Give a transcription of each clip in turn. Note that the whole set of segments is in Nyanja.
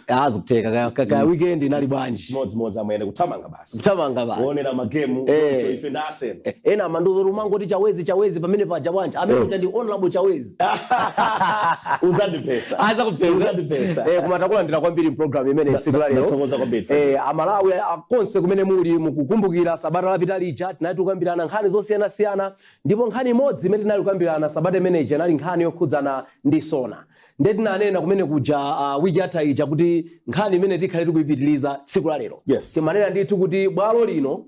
Azukuteka kaka weekend inali bwanji. Modzi amene kuthamanga basi. Kuthamanga basi. Kuonera magemu cho ife na Arsenal. Ena manduzo rumango ti chawezi pamene paja bwanji. Amene kuti ndi honorable chawezi. Uzandi pesa. Aza kupeza. Uzandi pesa. Kumatakula ndira kwambiri program imene tsiku lero. Ndatokoza kwambiri. Amalawi akonse kumene muli mukukumbukira sabata lapita lija tinali kukambirana nkhani zosiyana ndipo nkhani imodzi imene tinali kukambirana sabata imene ija inali nkhani yokhudzana ndi SONA. Ndeti nanena kumene kuja wiki yatha ija kuti nkhani imene tikhale tikuyipitiriza tsiku la lero. Yes. Timanena ndithu kuti bwalo lino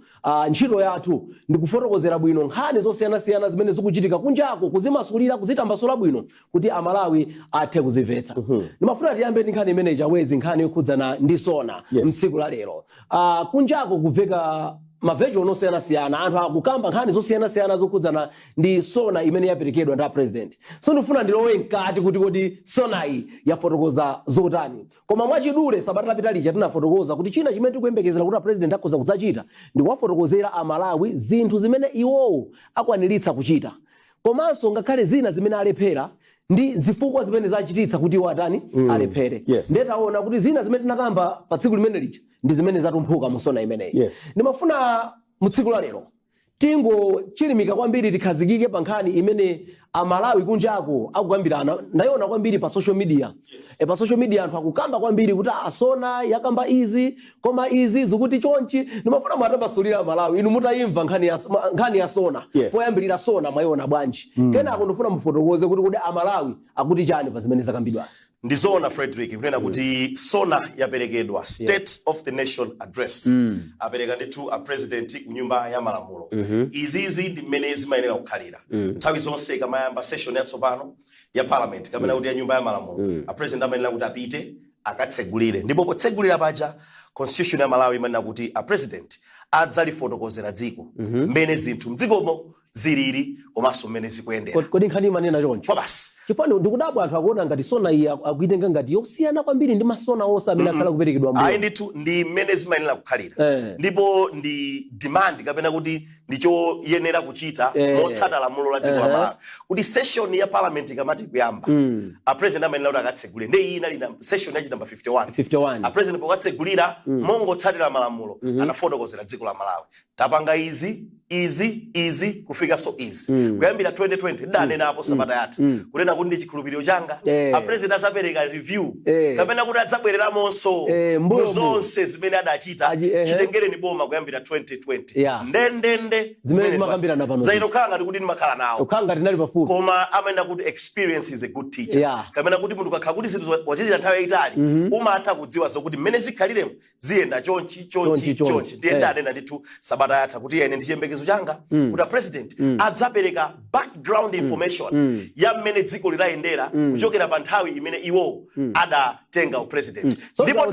ntchito yathu ndikufotokozera bwino nkhani zosiyana zimene zikuchitika kunjako kuzimasulira kuzitambasula bwino kuti Amalawi athe kuzimvetsa. Ndimafuna tiyambe ndi nkhani imene chawezi nkhani yokhudzana ndi SONA mtsiku la lero. Kunjako kuveka mavejo onosiyana anthu akukamba nkhani zosiyana zokhudzana ndi SONA imene yaperekedwa ndi president. So ndifuna ndilowe mkati kuti SONA iyi yafotokoza zotani. Koma mwachidule sabata lapita lija tinafotokoza kuti china chimene tikuyembekezera kuti president akhoza kudzachita ndi kuwafotokozera Amalawi zinthu zimene iwowo akwaniritsa kuchita. Komanso ngakhale zina zimene alephera ndi zifukwa zimene zachititsa kuti watani alephere. Ndetaona kuti zina zimene tinakamba pa tsiku limene lija ndi zimene zatumphuka mu SONA imeneyi. Ndimafuna mu tsiku la lero tingo chilimika kwambiri tikhazikike pa nkhani imene Amalawi kunjako akukambirana ndayona kwambiri pa social media. Pa social media anthu akukamba kwambiri kuti SONA yakamba izi koma izi zikuti chonchi. Ndimafuna mwatabasulira Amalawi inu mutayimva nkhani ya SONA. Poyambirira SONA mwayona bwanji. Kenako ndifuna mufotokoze kuti Amalawi akuti chani pa zimene zakambidwazi. Ndizona Frederick kunena kuti SONA yaperekedwa State of the Nation Address. Apereka ndithu a president ku nyumba ya malamulo. Izizi ndi mmene zimayenera kukhalira. Nthawi zonse kamayamba session yatsopano ya parliament kamena kuti ya nyumba ya malamulo. A president amayenera kuti apite akatsegulire. Ndipo potsegulira paja constitution ya Malawi imanena kuti a president adzalifotokozera dziko mmene zinthu mdzikomo zilili komanso mmene zikuyendera. Kodi nkhani manena choncho. Basi. Chifano ndikudabwa anthu akuona ngati SONA iyi akuitenga ngati yosiyana kwambiri ndi masona onse amene akhala kuperekedwa mbuyo. Ayi ndithu ndi mmene zimayenera kukhalira. Ndipo ndi demand kapena kuti ndicho yenera kuchita motsata lamulo la dziko la Malawi. Kuti session ya parliament ikamati kuyamba a president amayenera kuti akatsegule. Ndi iyi inali session ya number 51. A president pokatsegulira mongotsatira malamulo anafotokozera dziko la Malawi. Tapanga izi kufika so easy. Kuyambira 2020 danena apo sabata yatha. Kunena kuti ndi chikhulupiriro changa a president azapereka review kapena kuti adzabwereramonso zonse zimene adachita chitengereni boma kuyambira 2020. Ndendende zimene makambirana pano. Zaitokhala ngati kuti ndimakhala nawo. Ukhanga ndinali pafupi. Koma amene kuti experience is a good teacher. Kapena kuti munthu kakhala kuti zinthu wachitira nthawi yayitali umatha kudziwa zokuti mmene zikhaliremo ziyenda chonchi. Ndiye danena ndithu sabata yatha kuti ene ndi chiyembekezo changa kuti a president adzapereka background information ya mmene dziko lilayendera kuchokera pa nthawi imene iwo adatenga president. Ndipo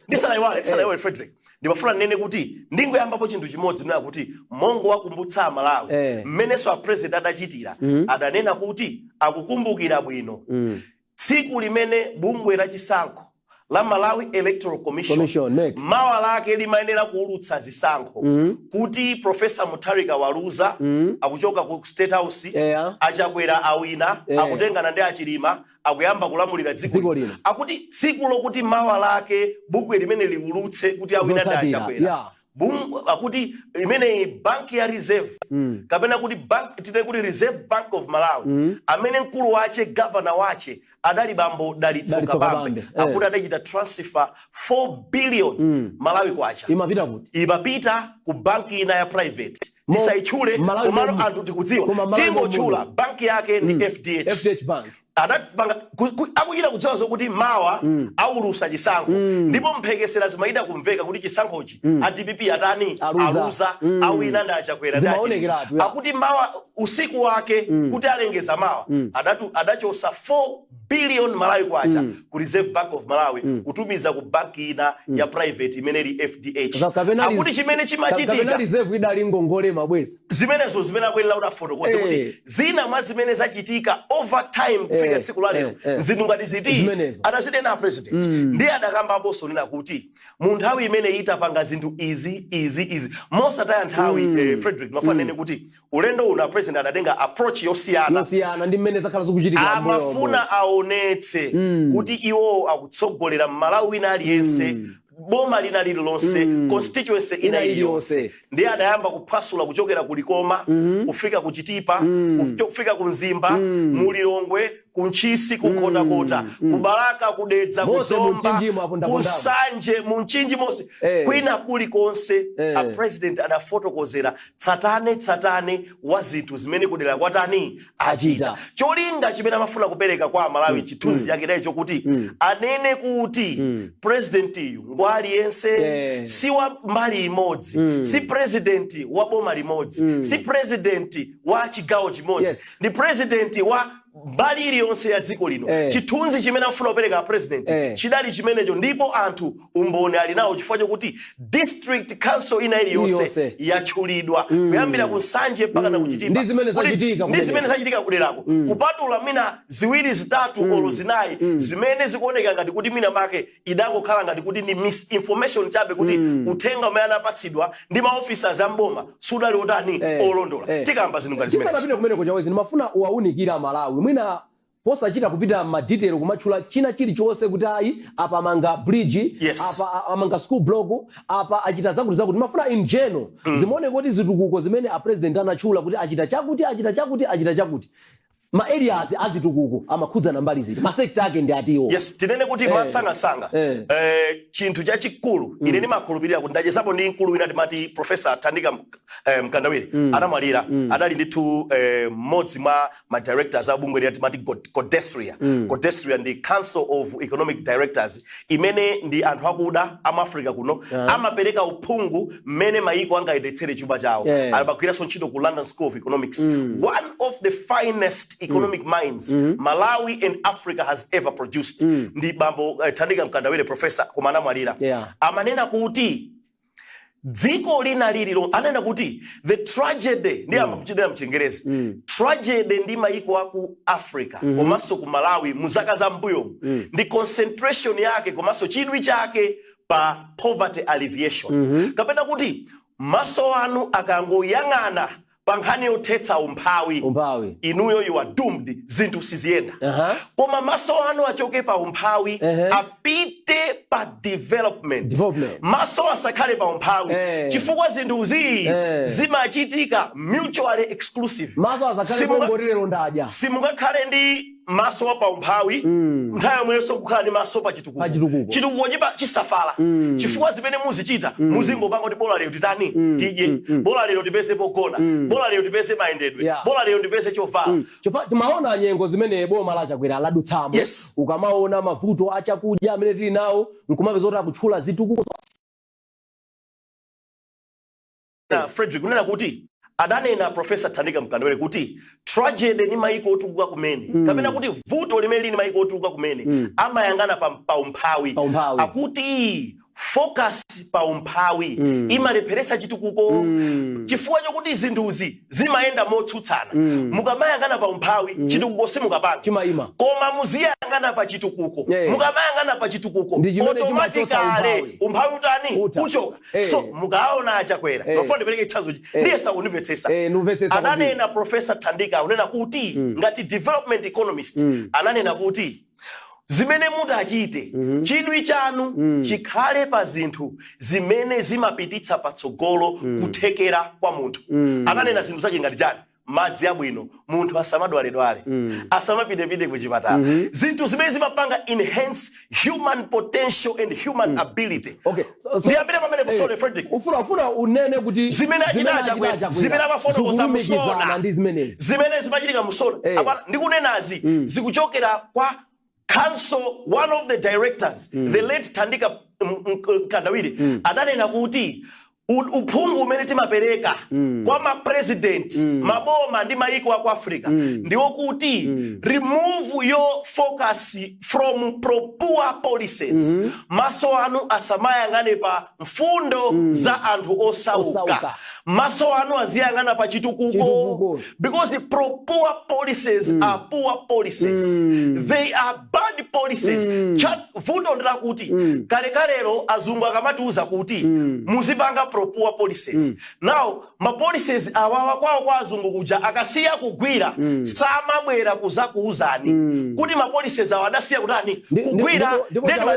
ndisanayiwale Frederick ndimafuna nene kuti ndingoyambapo chinthu chimodzi nena kuti mongo wakumbutsa Malawi mmenenso a president adachitira adanena kuti akukumbukira bwino tsiku limene bungwe la chisankho la Malawi Electoral Commission mawa lake limayenera kuulutsa zisankho kuti Professor Mutharika Waluza akuchoka ku State House achakwera awina akutengana ndi achilima akuyamba kulamulira dziko lino akuti tsiku lokuti mawa lake bungwe limene liulutse kuti awina ndi achakwera akuti imene bank ya reserve kapena kuti bank tine kuti Reserve Bank of Malawi amene mkulu wache governor wache adali bambo Dalitsoka Bambe akuti adachita transfer 4 billion Malawi kwacha imapita ku banki ina ya private tisaichule komano anthu tikudziwa tingochula banki yake ni FDH Bank akuchita kudziwa zokuti mawa aulusa chisankho ndipo mphekesera zimaida kumveka kuti chisankhochi a DPP atani aluza awina ndi achakwera ndati akuti mawa usiku wake kuti alengeza mawa adachosa 4 billion Malawi kwacha ku Reserve Bank of Malawi kutumiza ku banki ina ya private imene li FDH akuti chimene chimachitika kapena reserve idali ngongole mabweza zimene akwenera kuti afotokoze kuti zina mwa zimene zachitika over time fika tsiku la lero zinthu ngati ziti adachitena president ndiye adakamba aposo nena kuti mu nthawi imene itapanga zinthu izi mosataya nthawi Frederick mafanene kuti ulendo una president adatenga approach yosiyana ndi mmene zakhala zikuchitika amafuna aone aonetse kuti iwo akutsogolera Malawi na aliyense boma lina lililonse constituency ina iliyonse ndiye adayamba kuphwasula kuchokera kulikoma kufika kuchitipa kufika kunzimba mulilongwe kunchisi kunkhotakota kubalaka kudedza kudzomba kusanje munchinji mose kwina kulikonse a president adafotokozera tsatane wa zinthu zimene kudera kwatani achita cholinga chimene amafuna kupereka kwa Malawi chithunzi chake ndaye chokuti anene kuti president yu ngwaliyense si wa mbali imodzi si president wa boma limodzi si president wa chigawo chimodzi ndi president wa mbali iliyonse ya dziko lino chithunzi chimene afuna kupereka president chidali chimenecho ndipo anthu umboni ali nawo chifukwa chokuti district council ina iliyonse yatchulidwa kuyambira kusanje mpaka na kuchitipa ndi zimene zachitika kuderako kupatula mina ziwiri zitatu olo zinayi zimene zikuoneka ngati kuti mina make idangokhala ngati kuti ni misinformation chabe kuti uthenga umene anapatsidwa ndi maofficers amboma sudali otani olondola tikamba zinthu ngati zimene tisapite kumeneko chawezi nimafuna uwaunikira Malawi mwina posachita kupita ma detail kumatchula china chilichonse kuti ayi apa amanga bridge apa amanga school block apa achita zakuti mafuna in general zimuone kuti zitukuko zimene a president anachula kuti achita chakuti ma areas azitukuko amakhudza nambali ziti ma sector ake ndi atiwo yes tinene kuti masanga chinthu chachikulu ine ndimakhulupirira kuti ndachezapo ndi mkulu wina timati Professor Thandika Mkandawire anamwalira adali ndithu mmodzi mwa ma directors abungwe lya timati Codesria ndi Council of Economic Directors imene ndi anthu akuda Africa kuno amapereka uphungu mmene mayiko angayendetsere chuma chawo alibagwiranso ntchito ku London School of Economics one of the finest economic minds Malawi and Africa has ever produced ndi bambo Thandika Mkandawire Professor kumana mwalira amanena kuti dziko lina lililo anena kuti the tragedy ndi amachidera mchengerezi tragedy ndi mayiko aku Africa komanso ku Malawi muzaka za mbuyo ndi concentration yake komanso chidwi chake pa poverty alleviation kapena kuti maso anu akangoyang'ana pankhani yothetsa umphawi inuyo you are doomed zinthu siziyenda koma maso anu achoke pa umphawi apite pa development maso asakhale pa umphawi chifukwa zinthu zimachitika mutually exclusive maso asakhale pongolero ndaja simungakhale ndi maso wa pa umphawi nthawi yomweso kukhala ndi maso pa chitukuko chitukuko chisafala chifukwa zimene muzichita muzingopanga kuti bola lero titani tidye bola lero tipeze pogona bola lero tipeze mayendedwe bola lero tipeze chovala timaona nyengo zimene boma lachakwera ladutsamo ukamaona mavuto achakudya amene tili nawo nkumapeza kuti akutchula zitukuko na Frederick unena kuti adanena Professor Thandika Mkandawire kuti tragedy ni mayiko otukuka kumene kapena kuti vuto limene lini mayiko otukuka kumene amayangana pa umphawi akuti focus pa umphawi imalepheresa chitukuko chifukwa chokuti zinthuzi zimayenda motsutsana mukamayangana pa umphawi chitukuko simukapanga koma muziyangana pa chitukuko mukamayangana pa chitukuko automatically umphawi utani uchoka so mukaona achakwera nofuna ndipereke chitsanzo ndiye sakunimvetsesa ananena Professor Thandika unena kuti ngati development economist ananena kuti zimene mutachite chidwi chanu chikhale pa zinthu zimene zimapititsa patsogolo kuthekera kwa munthu ananena zinthu zake ngati chani madzi abwino munthu asamadwaledwale asamapitepite kuchipatala zinthu zimene zimapanga enhance human potential and human ability ndiyambire pamene kusole Frederick ufuna unene kuti zimene achinacha zimene amafotokoza musona zimene zimachitika musona ndikunenazi zikuchokera kwa Council, one of the directors, the late Thandika Mkandawire, adanena kuti uphungu umene timapereka kwa ma president maboma ndi mayiko aku Africa ndiwo kuti remove your focus from poor policies maso anu asamayangane pa mfundo za anthu osauka maso anu aziyangana pa chitukuko because poor policies are poor policies they are bad policies vuto ndila kuti kalekalero azungu akamatiuza kuti muzipanga pro-poor policies. Now ma policies awawa kwawo kwa azungu kuja akasiya kugwira samabwera kuzakuuzani kuti ma policies awadasiya kutani kugwira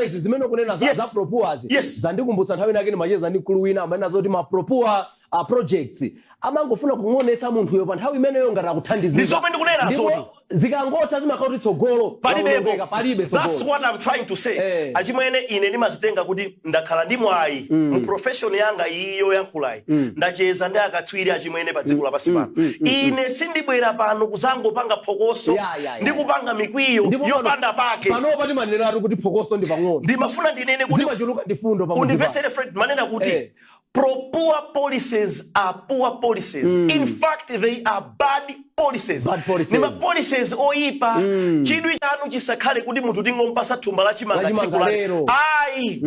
zimene kunena za pro-poor zandikumbutsa nthawi nake ni macheza ndi mkulu wina amene azoti ma pro-poor projects amangofuna kungonetsa munthuyo pa nthawi imeneyo ngati akuthandizira ndizomwe ndikunena zoti zikangotha zimakauti tsogolo palibe. That's what I'm trying to say. Achimwene ine ndimazitenga kuti ndakhala ndi mwayi mu profession yanga iyo yankhulayi ndacheza ndi akatswiri achimwene pa dziko lapansi pano. Ine sindibwera pano kuzangopanga phokoso ndi kupanga mikwiyo yopanda pake. Pano pati maneratu kuti phokoso ndi pang'ono. Ndimafuna ndinene kuti zimachuluka ndi fundo pa University Fred manena kuti pro-poor policies are poor policies. In fact, they are bad policies. Nima policies oipa chidwi chanu chisakhale kuti munthu tingompasa thumba la chimanga tsiku lake. Ayi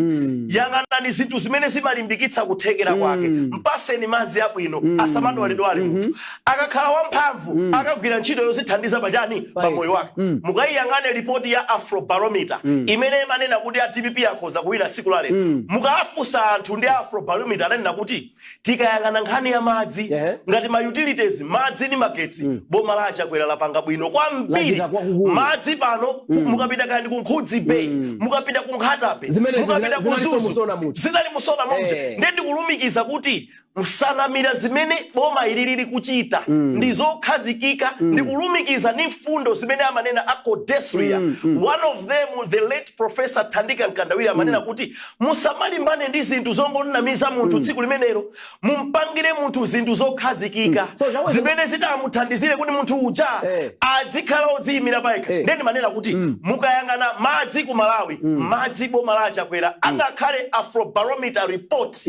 yang'anani zinthu zimene zimalimbikitsa kuthekera kwake. Mpaseni madzi abwino asamadwaledwale munthu. Akakhala wamphamvu akagwira ntchito yozithandiza pachani pa moyo wake. Mukayiyang'ane ripoti ya Afrobarometer imene imanena kuti a DPP akhoza kuwina tsiku lale. Mukawafunsa anthu ndi Afrobarometer ananena kuti tikayang'ana nkhani ya madzi ngati ma utilities madzi ndi magetsi boma la Achakwera lapanga bwino kwambiri. Madzi pano mukapita kandi ku Nkhudzi Bay mukapita ku Nkhatabe mukapita ku Zuzu zinali musona momwe ndi kulumikiza kuti msanamira zimene boma ilili kuchita ndizokhazikika ndi kulumikiza ni mfundo zimene amanena akodesria. One of them the late Professor Thandika Mkandawire amanena kuti musamalimbane ndi zinthu zongonamiza munthu tsiku limenelo mumpangire munthu zinthu zokhazikika zimene zitamuthandizire kuti munthu uja adzikhala odziyimira payekha. Ndeni manena kuti mukayang'ana madzi ku Malawi madzi boma la Achakwera angakhale Afrobarometer report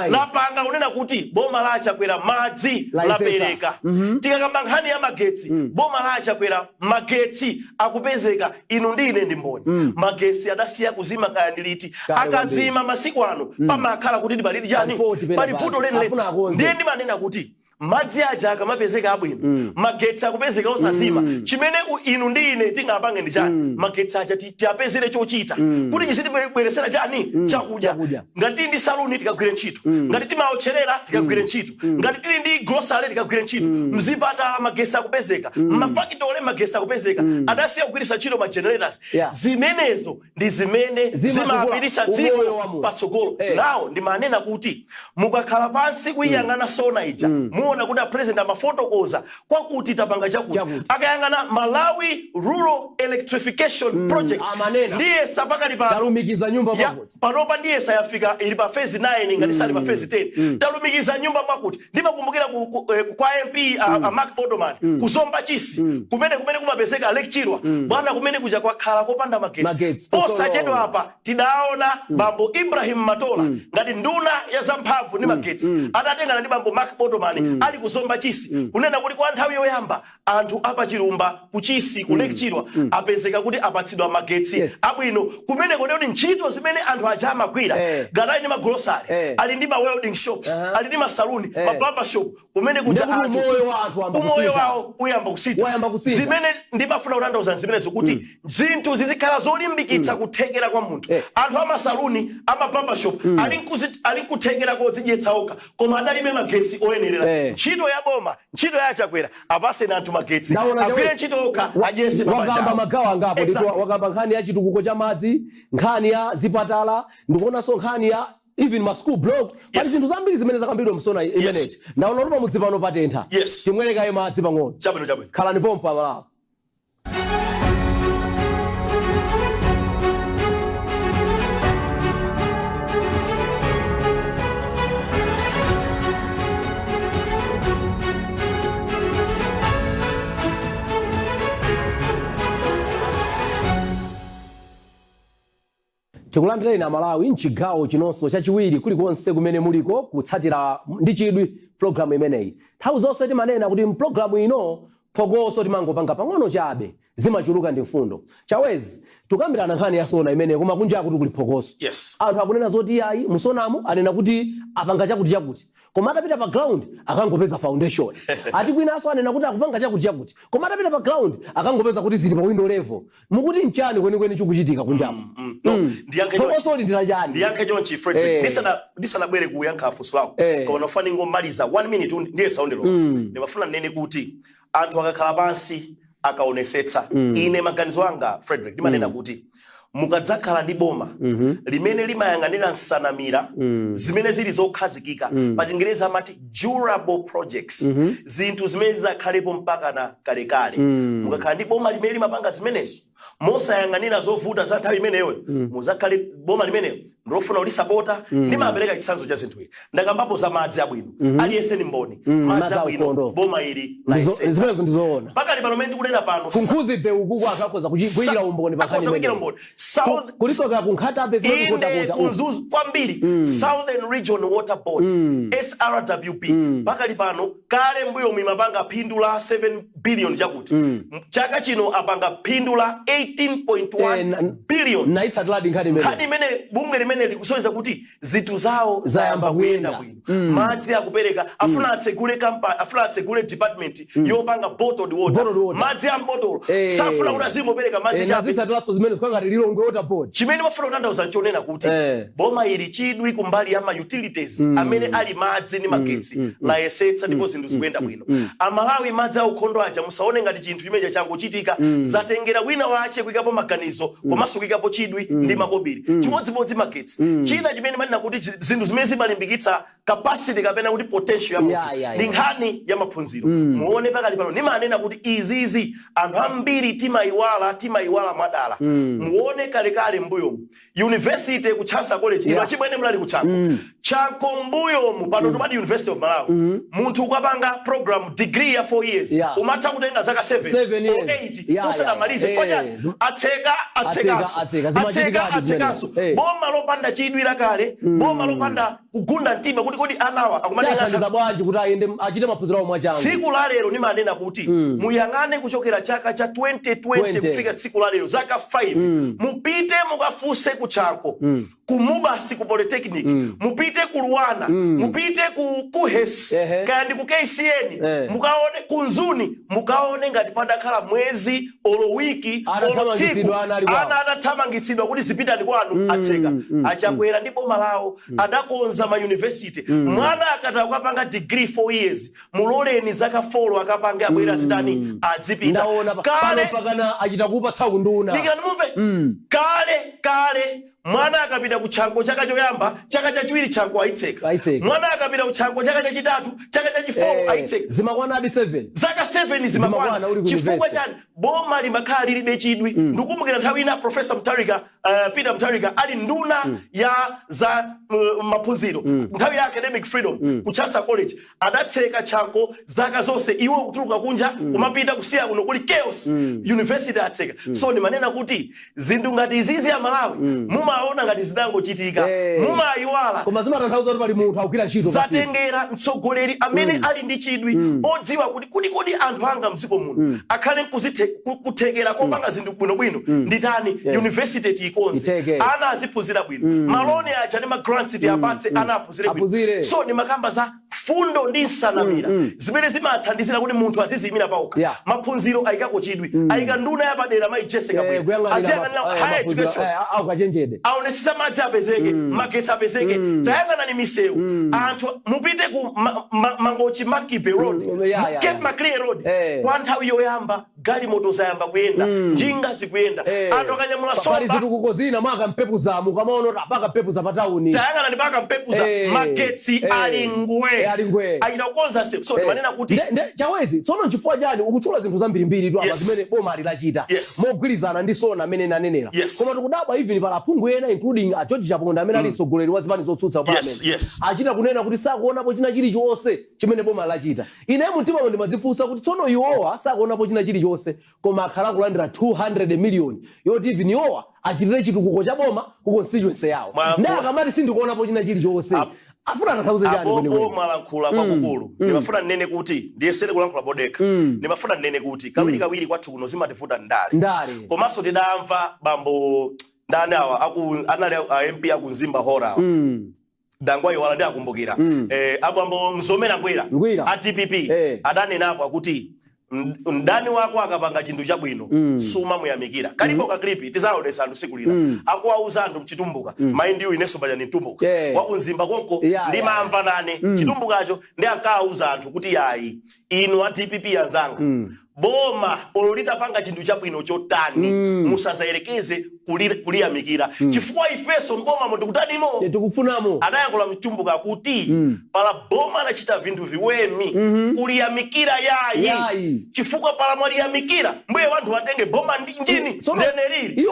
lapanga kunena kuti boma la Achakwera madzi lapereka. Tikakamba nkhani ya magetsi boma la Achakwera magetsi akupezeka. Inu ndine ndi mboni magetsi adasiya kuzima kaya ndiliti akazima masiku ano pamakhala kuti ndibaliti chani pali vuto lenileni. Ndiye ndimanena kuti madzi aja akamapezeka abwino magetsi akupezeka osazima chimene inu ndine tingapange ndi chani magetsi aja tiapezere chochita kuti chisitibweresera chani chakudya. Ngati ndi saluni tikagwire ntchito ngati timaotcherera tikagwire ntchito ngati tili ndi grocery tikagwire ntchito mzipatala magetsi akupezeka mafakitole magetsi akupezeka adasiya kugwiritsa ntchito ma generators. Zimenezo ndi zimene zimapirisa dziko patsogolo. Nawo ndimanena kuti mukakhala pansi kuyang'ana sona ija muona kuti president amafotokoza kwakuti tapanga chakuti akayang'ana Malawi Rural Electrification Project ndiye sapakali pa talumikiza nyumba mwakuti panopa ndiye sayafika ili pa phase 9 ngati sali pa phase 10 talumikiza nyumba mwakuti. Ndimakumbukira kwa MP Mark Bodoman kuzomba chisi kumene kumapezeka lecture bwana kumene kuja kwakhala kopanda magetsi. Osachedwa apa tidaona bambo Ibrahim Matola ngati nduna ya zamphamvu ndi magetsi adatengana ndi bambo Mark Bodoman ali kuzomba chisi kunena kuti kwa nthawi yoyamba anthu apa Chilumba kuchisi kulekchirwa apezeka kuti apatsidwa magetsi abwino kumene kuti ntchito zimene anthu aja amagwira ngati ndi magrosari ali ndi ma welding shops ali ndi masaluni ma barber shop kumene kuja anthu umoyo wawo uyamba kusita. Zimene ndimafuna kutanthauza zimenezo kuti zinthu zizikhala zolimbikitsa kuthekera kwa munthu. Anthu amasaluni ama barber shop ali kuthekera kodzidyetsa okha koma adalibe magetsi oyenerera. Ntchito ya boma ntchito ya Achakwera apaseni anthu magetsi agwire ntchito okha adyese wakamba magawo angapo ndipo wakamba nkhani ya chitukuko cha madzi nkhani ya zipatala ndikuonanso nkhani ya even ma school block pali zinthu zambiri zimene zakambidwa msona imenechi naona kuti pamudzi pano patentha chimwerekayo madzi pang'ono chabwino khalani pompa Malawi. Tikulandireni Malawi mchigawo chinonso chachiwiri kulikonse kumene muliko kutsatira ndi chidwi programu imeneyi. Nthawi zonse timanena kuti mpulogalamu ino phokoso timangopanga pang'ono chabe zimachuluka ndi mfundo. Chawezi tukambirana nkhani ya sona imene koma kunja kuti kuli phokoso. Anthu akunena zoti ayi musonamo anena kuti apanga chakuti koma atapita pa ground akangopeza foundation ati kwina aso anena kuti akupanga chakuti koma atapita pa ground akangopeza kuti zili pa window level mukuti nchani kwenikweni chikuchitika kunjapo ndiyankhe chonchi Frederick ndisanabwere kuyankha funso lako koma nofani ngomaliza 1 minute ndiye soundelo ndimafuna nene kuti anthu akakhala pansi akaonesetsa ine maganizo anga Frederick ndimanena kuti mukadzakhala ndi boma limene limayang'anira nsanamira zimene zili zokhazikika pa Chingereza amati durable projects zinthu zimene zizakhalepo mpaka na kalekale mukakhala ndi boma limene limapanga zimenezo mosayang'anira zovuta za nthawi imeneyo muzakhale boma limeneyo ndilofuna ulisapota limapereka chitsanzo cha zinthu ndakambapo za madzi abwino aliyense ni mboni madzi abwino boma ili zimenezo ndizoona mpaka pano mene tikunena pano kunkhuzi be ukuku akakhoza kuchira umboni kulisoka kunkhata be kota kunzuzu kwambiri Southern Region Water Board SRWB mpaka pano kale mbuyo mimapanga phindu la 7 billion chakuti chaka chino apanga phindu la 18.1 billion na itsatuladi nkhani imene bunge limene likusonyeza kuti zinthu zawo zayamba kuyenda bwino madzi akupereka afuna atsegule kampani afuna atsegule department yopanga bottled water madzi a bottle safuna kuti azimopereka madzi chabe zitsatulaso zimene zikangati Lilongwe Water Board chimene mafuna kutanthauza nchonena kuti boma ili chidwi kumbali ya ma utilities amene ali madzi ni magetsi layesetsa ndipo zinthu zikuyenda bwino amalawi madzi a ukhondo aja musaone ngati chinthu chimene changochitika zatengera wina wache kuikapo maganizo komanso kuikapo chidwi ndi makobiri chimodzimodzi magetsi china chimene manena kuti zinthu zimene zimalimbikitsa capacity kapena kuti potential ya munthu ndi nkhani ya maphunziro muone pakali pano nimanena kuti izizi anthu ambiri timaiwala mwadala muone kalekale mbuyo university ku Chansa College ino chimene mulali ku Chanko mbuyo mu pano tobadi University of Malawi munthu ukapanga program degree ya 4 years umatha kutenga zaka 7 or 8 usanamalize fanya atsekaso boma lopanda chidwi lakale boma lopanda kugunda mtima kuti kodi anawa akumatenga bwanji kuti ayende achite maphunziro awo mwachangu tsiku la lero nimanena kuti muyang'ane kuchokera chaka cha 2020 kufika tsiku la lero zaka 5 mupite mukafuse ku Chanko ku Mubasi ku Polytechnic mupite ku Luwana mupite ku HES kandi ku KCN mukaone ku Nzuni mukaone ngati padakhala mwezi olo wiki olo tsiku ana adathamangitsidwa kuti zipitani kwanu atseka achakwera ndipo malawo adakonza ma university mwana akataka kupanga degree 4 years muloleni zaka 4 akapanga abwera zitani adzipita kale pakana achita kupatsa kunduna ndikanimumve kale mwana akapita ku Chanko chaka choyamba chaka chachiwiri Chanko aitseka mwana akapita ku Chanko chaka chachitatu chaka chachifour aitseka zimakwana hadi 7 zaka 7 zimakwana chifukwa chani boma limakhala lilibe chidwi ndikumbukira nthawi ina Professor Mutharika Peter Mutharika ali nduna ya za maphunziro nthawi ya academic freedom ku Chansa College adatseka Chanko zaka zonse iwo kutuluka kunja kumapita kusiya kuno kuli chaos university atseka so nimanena kuti zinthu ngati izizi ya Malawi mumaona ngati zidangochitika mumayiwala koma zimatanthauza kuti pali munthu akugwira ntchito zatengera mtsogoleri amene ali ndi chidwi odziwa kuti kodi anthu anga mdziko muno akhale kuthekera kopanga zinthu bwinobwino nditani university tikonze ana aziphunzira bwino maloni aja ndi ma grants tiapatse ana aphunzire bwino so ni makamba za fundo ndi nsanamira zimene zimathandizira kuti munthu azizimira paokha maphunziro ayikako chidwi ayika nduna yapadera mayijeseka bwino aziyang'anira higher education aonesesa madzi apezeke magetsi apezeke tayang'ana ni misewu anthu mupite ku Mangochi Makibe Road Cape Maclear Road kwa nthawi yoyamba galimoto zayamba kuyenda njinga zikuyenda anthu akanyamula sopa zitukukozina maka mpepu za mukamaona tapaka mpepu za patauni tayang'ana ni paka mpepu za magetsi ali ngwe ayita kukonza se so manena kuti chawezi tsono chifukwa chani ukuchula zinthu zambirimbiri tu apa zimene boma lilachita mogwirizana ndi sona amene nanenera koma tikudabwa even pala aphungu ena including a George Chaponda amene ali mtsogoleri wa zipani zotsutsa parliament achita kunena kuti sakuonapo china chilichonse chimene boma lachita ine mtima mwndi madzifunsa kuti tsono iwowa sakuonapo china chilichonse koma akhala kulandira 200 million yoti even iwowa achitire chitukuko cha boma ku constituency yawo ndi akamati sindikuonapo china chilichonse afuna atathauze chani kwenikweni apo malankhula kwakukulu ndimafuna nnene kuti ndiyesere kulankhula bodeka ndimafuna nnene kuti kawiri kwathu kuno zimativuta ndale komanso tidamva bambo ndani awa anali MP aku Nzimba Hora Dangwa iwala ndi akumbukira abambo Mzomera Ngwira a DPP adanenapo akuti mdani wako akapanga chinthu chabwino suma muyamikira kalipo ka clip tizaonesa anthu siku lina akuwauza anthu mchitumbuka mind you ineso baja ni mtumbuka wakunzimba konko ndi mamva nane chitumbukacho ndi akauza anthu kuti yayi inu a DPP anzanga boma ololita panga chinthu chabwino chotani musazayerekeze kuliyamikira chifukwa ifeso mboma mutikutanimo tikufunamo adayankhula mtumbuka kuti pala boma anachita vinthu viwemi kuliyamikira yayi chifukwa pala mwaliyamikira mbuye wanthu watenge boma njini ndeneliri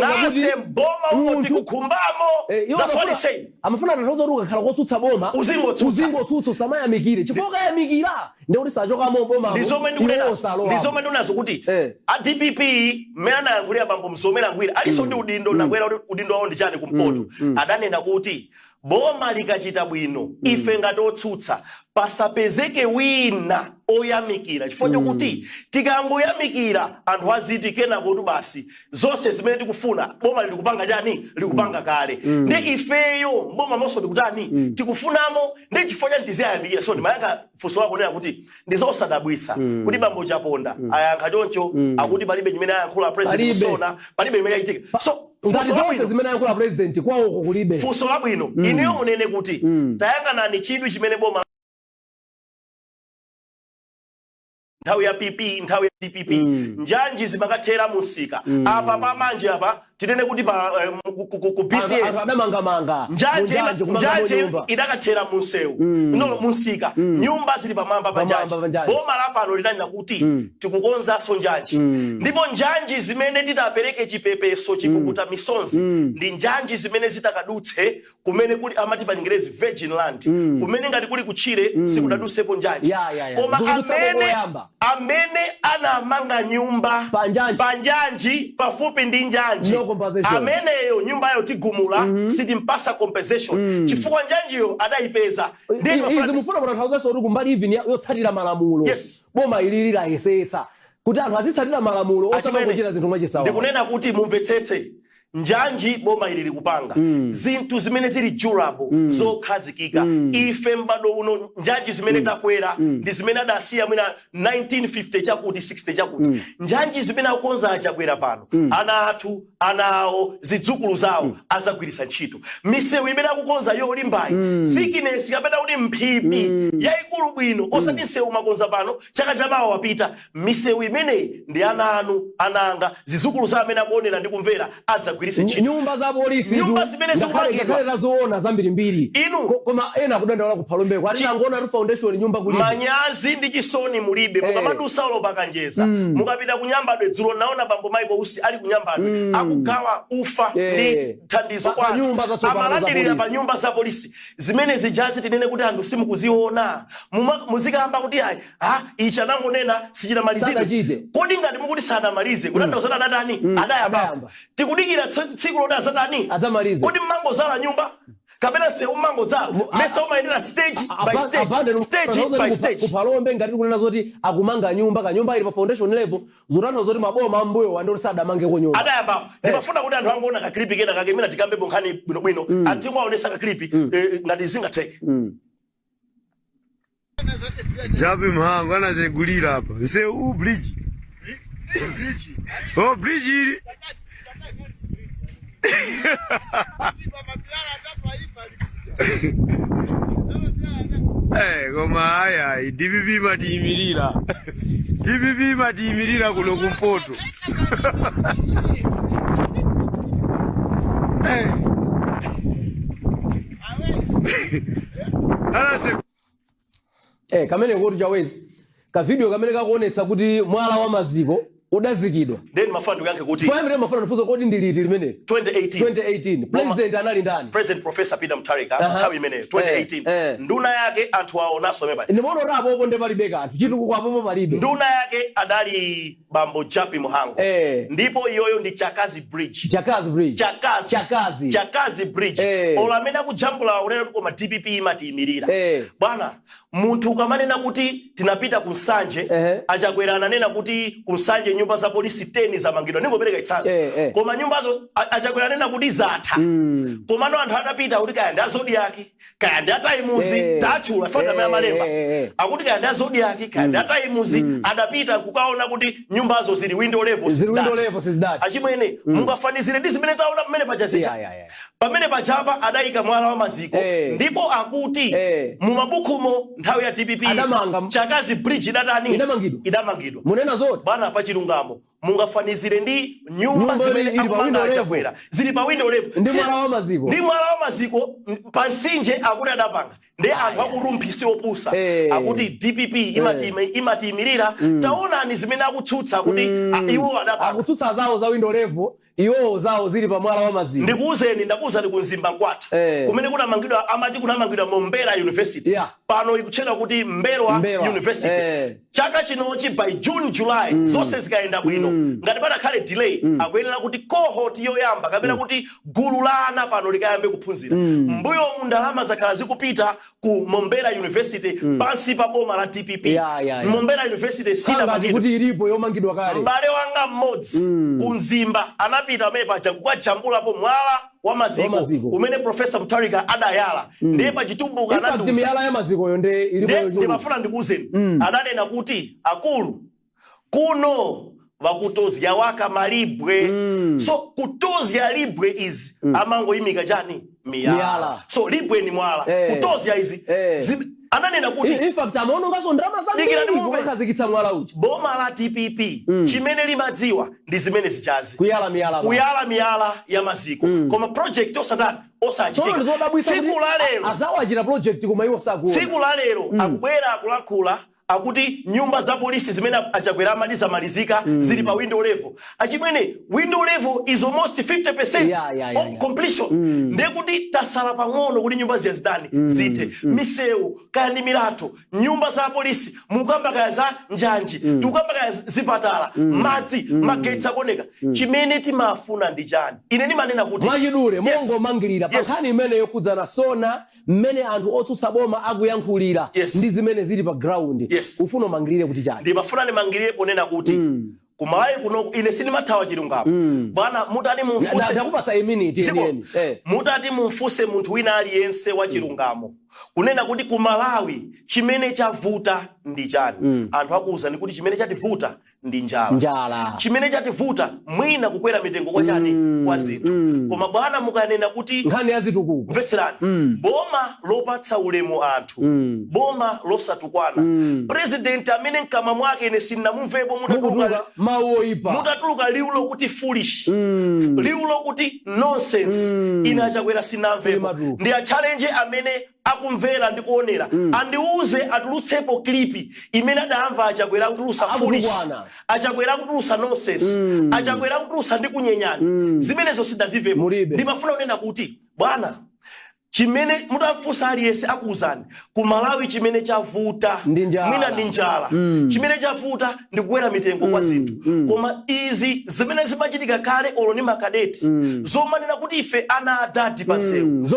nase boma umo tikukhumbamo that's what he said amafuna atanthauza kuti ukakhala kotsutsa boma uzingotsutsa samayamikire chifukwa ukayamikira ndikuti sachokamo boma ndizomwe ndinazo kuti a DPP mmene anayankhulira bambo Mzomera Ngwira aliso ndi udindo nakwera udindo wawo ndi chani kumpoto adanena kuti boma likachita bwino ife ngati otsutsa pasapezeke wina oyamikira chifukwa chokuti tikangoyamikira anthu aziti kenako tu basi zonse zimene tikufuna boma likupanga chani likupanga kale ndi ifeyo mboma monso tikutani tikufunamo ndi chifukwa chani tiziyayamikira so ndimayanga funso lako nena kuti ndizosadabwitsa kuti bambo Chaponda ayankha choncho akuti palibe chimene ayankhula president Musona palibe chimene chachitika so zimene ayankhula president kwawo kulibe funso labwino ineyo munene kuti tayang'anani chidwi chimene boma nthawi ya PP nthawi ya DPP njanji zimakathera musika apa pamanje apa tinene kuti pa ku BCA adamangamanga njanje idakathera munsewu no musika nyumba zili pamamba pa njanji boma lapano lidanena kuti tikukonza so njanji ndipo njanji zimene titapereke chipepeso chipukuta misonzi ndi njanji zimene zitakadutse kumene kuli amati pa Chingerezi virgin land kumene ngati kuli kuchire sikudadutsepo njanji koma amene anamanga nyumba panjanji pafupi ndi njanji ameneyo nyumba yayo tigumula sitimpasa compensation chifukwa njanjiyo adayipeza izi mufuna mutanthauza kuti kumbali even yotsatira malamulo boma ililira yesetsa kuti anthu azitsatira malamulo osamakuchita zinthu mwachisawa ndikunena kuti mumvetsetse njanji boma ili likupanga zinthu zimene zili durable zokhazikika ife mbado uno njanji zimene takwera ndi zimene adasiya mwina 1950 chakuti 60 chakuti njanji zimene akukonza achakwera pano ana athu ana awo zidzukulu zawo azagwirisa ntchito misewu imene akukonza yolimbayi thickness kapena kuti mphipi yayikulu bwino osati msewu makonza pano chaka chamawa wapita misewu imeneyi ndi ana anu ananga zidzukulu za amene akuonera ndi kumvera nyumba za polisi nyumba zimene zikupangidwa zoona zambirimbiri koma ena kudandaula ku Phalombe kwati angona ru foundation nyumba kulibe manyazi ndi chisoni mulibe mukamadusa olopa njeza mukapita kunyambadwe dzulo naona bambo Michael Usi ali kunyambadwe akugawa ufa ndi thandizo kwa amalandirira pa nyumba za polisi zimene zijazi tinene kuti anthu simukuziona muzikamba kuti icha nangonena sichitamalizidwe kodi ngati mukuti sanamalize kutandauzana natani adayamba tikudikira tsiku loti azatani kodi mmango zala nyumba kapena sewu mmango zala mesa umayendera stage by stage ku Phalombe ngati kunena zoti akumanga nyumba kanyumba ili pa foundation level zotanthauza zoti maboma ambuyo wandoti sadamangeko nyumba adayamba ndipafuna kuti anthu angoona ka clip kena kake mina tikambepo nkhani bwinobwino antimwe aonesa ka clip ngati zingatheke Jabi mhango anazegulira hapa nsewu bridge bridge koma haya DPP matimirira kuno kumpoto kamene kuti chawezi ka video kamene kakuonetsa kuti mwala wa maziko udazikidwa then mafando yanke kuti kwamire mafando fuzo kodi ndiliti limene 2018 president anali ndani president Professor Peter Mutharika tawi imene 2018 nduna yake anthu aonaso meba ndimono rapo konde palibeka anthu chitu kwapo palibe nduna yake adali bambo Japi Muhango ndipo iyoyo ndi Chakazi Bridge Chakazi Bridge olamena kujambula onena koma DPP imatimirira bwana munthu kamanena kuti tinapita kumsanje achakwera ananena kuti kumsanje nyumba za polisi 10 zamangidwa ningopereka itsanzo koma nyumbazo Achakwera nena kuti zatha koma no anthu atapita kuti kaya ndi Zodiac kaya ndi Times tachula fanda ya malemba akuti kaya ndi Zodiac kaya ndi Times adapita kukaona kuti nyumbazo zili window level sizidati achimwene mungafanizire ndi zimene taona pamene pachazita pamene pachapa adayika mwala wa maziko ndipo akuti mu mabukumo nthawi ya DPP Chakazi bridge idamangidwa munena zote bana pa chilungamo mungafanizire ndi nyumba zimene akumanga Achakwera zili pa window level ndi mwala wa maziko pansinje akuti adapanga ndi anthu akurumpisi opusa akuti DPP imatimirira taonani zimene akutsutsa akuti iwo adapanga akutsutsa zawo za window level iwo zawo zili pa mwala wa maziko ndakuwuzani kunzimba kwathu kumene kunamangidwa amati kunamangidwa mu Mbeya University pano ikutchedwa kuti Mbeya University chaka chinochi by June July zonse zikaenda bwino ngati padakhale delay akuyenera kuti cohort yoyamba kapena kuti gulu la ana pano likayambe kuphunzira mbuyo mu ndalama zakhala zikupita ku Mbeya University pansi pa boma la DPP Mbeya University sinamangidwa kuti ilipo yomangidwa kale mbale wanga mmodzi kunzimba anapita mepa kukajambulapo mwala wa maziko umene Professor Mutharika adayala ndiye pachitumbuka ananduza miyala ya maziko yo nde ilipo ndi mafuna ndikuuzeni adanena kuti akulu kuno vakutozya waka malibwe so kutozya libwe izi amangoyimika chani miyala so libwe ni mwala kutozya izi ananena kuti in fact amaono ngaso ndrama zambiri kazikitsa mwala uchi boma la DPP chimene limadziwa ndi zimene zichazi kuyala miyala ya maziko koma project osachitika siku la lero azawachira project koma iwo sakuona siku la lero akubwera akulankhula akuti nyumba za polisi zimene Achakwera malizika zili pa window level achimwene window level is almost 50% of completion ndekuti tasala pang'ono kuti nyumba ziyazidani zite misewu kaya ndi milato nyumba za polisi mukamba kaya za njanji tukamba kaya zipatala madzi magetsi akoneka chimene timafuna ndi chani ine ndimanena kuti mwachidule mongo mangirira pakhani imene yokudzana sona mmene anthu otsutsa boma akuyankhulira ndi zimene zili pa ground ufuna mangirire kuti chani ndimafuna nimangirire ponena kuti kumalawi kuno ine sindimathawa chilungamo bwana mutati mumfuse ndakupatsa a minute mutati mumfuse munthu wina aliyense wa chilungamo kunena kuti kumalawi chimene chavuta ndi chani anthu akuwuzani kuti chimene chativuta ndi njala chimene chativuta mwina kukwera mitengo kwa chani kwa zinthu koma bwana mukanena kuti nkhani ya zitukuko mveserani boma lopatsa ulemu anthu boma losatukwana president amene mkama mwake ine sinnamumvepo mutatuluka liulo kuti foolish liulo kuti nonsense ine Achakwera sinamvepo ndi a challenge amene akumvera ndi kuonera andiuze atulutsepo klipi imene adamva Achakwera kutulusa foolish Achakwera kutulusa nonsense Achakwera kutulusa ndi kunyenyana zimenezo sidazivepo ndimafuna kunena kuti bwana chimene mutamfunsa aliyense akuwuzani kumalawi chimene chavuta mwina ndi njala chimene chavuta ndi kukwera mitengo kwa zinthu koma izi zimene zimachitika kale olo ni makadeti zomanena kuti ife ana adadi pansewu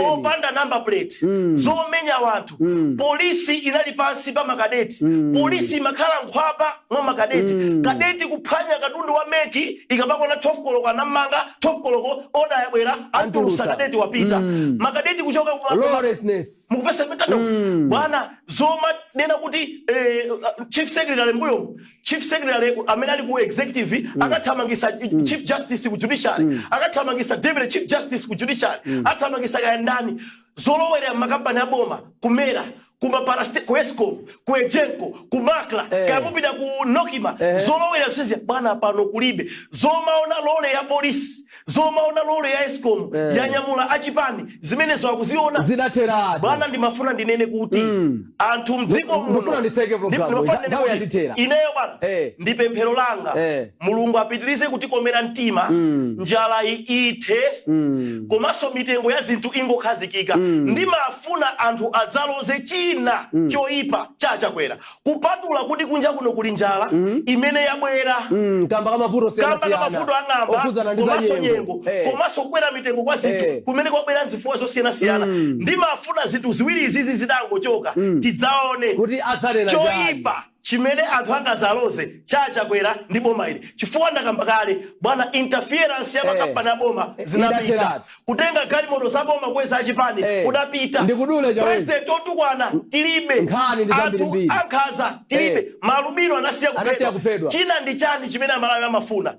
opanda number plate zomenya wanthu polisi inali pansi pa makadeti polisi imakhala nkhwapa mwa makadeti kadeti kuphwanya katundu wa meki ikapakona 12 koloko anamanga 12 koloko oda yabwera antulusa kadeti wapita makadeti kuchoka lawlessness mukupesa metanox bwana zoma nena kuti chief secretary mbuyo chief secretary amene ali ku executive akathamangisa chief justice ku judiciary akathamangisa deputy chief justice ku judiciary athamangisa kayandani zolowera makampani aboma kumera ku Escom, ku Ejenko, ku Makla, kamupida ku Nokima, zolowera sisi bwana pano kulibe. Zomaona lole ya polisi, zomaona lole ya Escom, ya Nyamula achipani, zimene zakuziona zinaterada. Bwana ndimafuna ndinene kuti anthu mdziko muno. Ndimafuna nditeke program. Ineyo bwana ndipemphero langa. Mulungu apitirize kutikomera mtima, njala ite, komanso mitengo ya zinthu ingokhazikika. Ndimafuna anthu adzaloze china choipa cha Achakwera kupatula kuti kunja kuno kuli njala imene yabwera kamba kama mavuto ang'amba komanso nyengo komanso kwera mitengo kwa zinthu kumene kwabwera nzifuwa zosiyana-siyana ndimafuna zinthu ziwiri izizi zidangochoka tidzaone kuti adzalera choipa chimene anthu angazaloze chachakwera ndi boma ili chifukwa ndakamba kale bwana interference ya makampani a boma zinapita kutenga galimoto za boma kweza achipani kudapita president otukwana tilibe anthu ankhaza tilibe malubiro anasiya kupedwa china ndi chani chimene Amalawi amafuna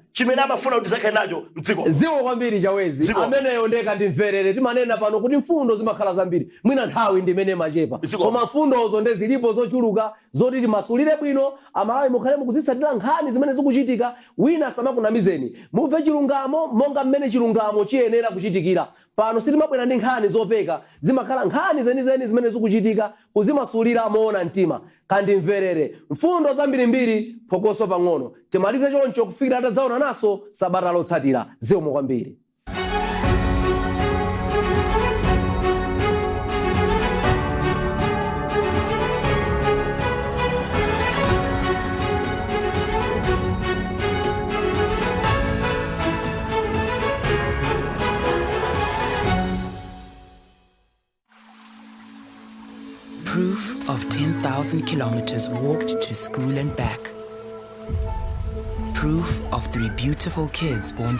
kuti zakhale nacho mdziko ziwo kwambiri Chawezi ameneyo ndeka ndimverere timanena pano kuti mfundo zimakhala zambiri mwina nthawi ndimene machepa koma mfundozo ndezilipo zochuluka zoti timasulire bwino Amalawi mukhale mukuzitsatira nkhani zimene zikuchitika wina samakunamizeni mumve chilungamo monga mmene chilungamo chiyenera kuchitikira pano sitimabwera ndi nkhani zopeka zimakhala nkhani zenizeni zimene zikuchitika kuzimasulira moona mtima kandimverere mfundo zambirimbiri phokoso pang'ono timalize choncho kufikira atadzaona naso sabata lotsatira zikomo kwambiri. Proof of 10,000 kilometers walked to school and back. Proof of 3 beautiful kids born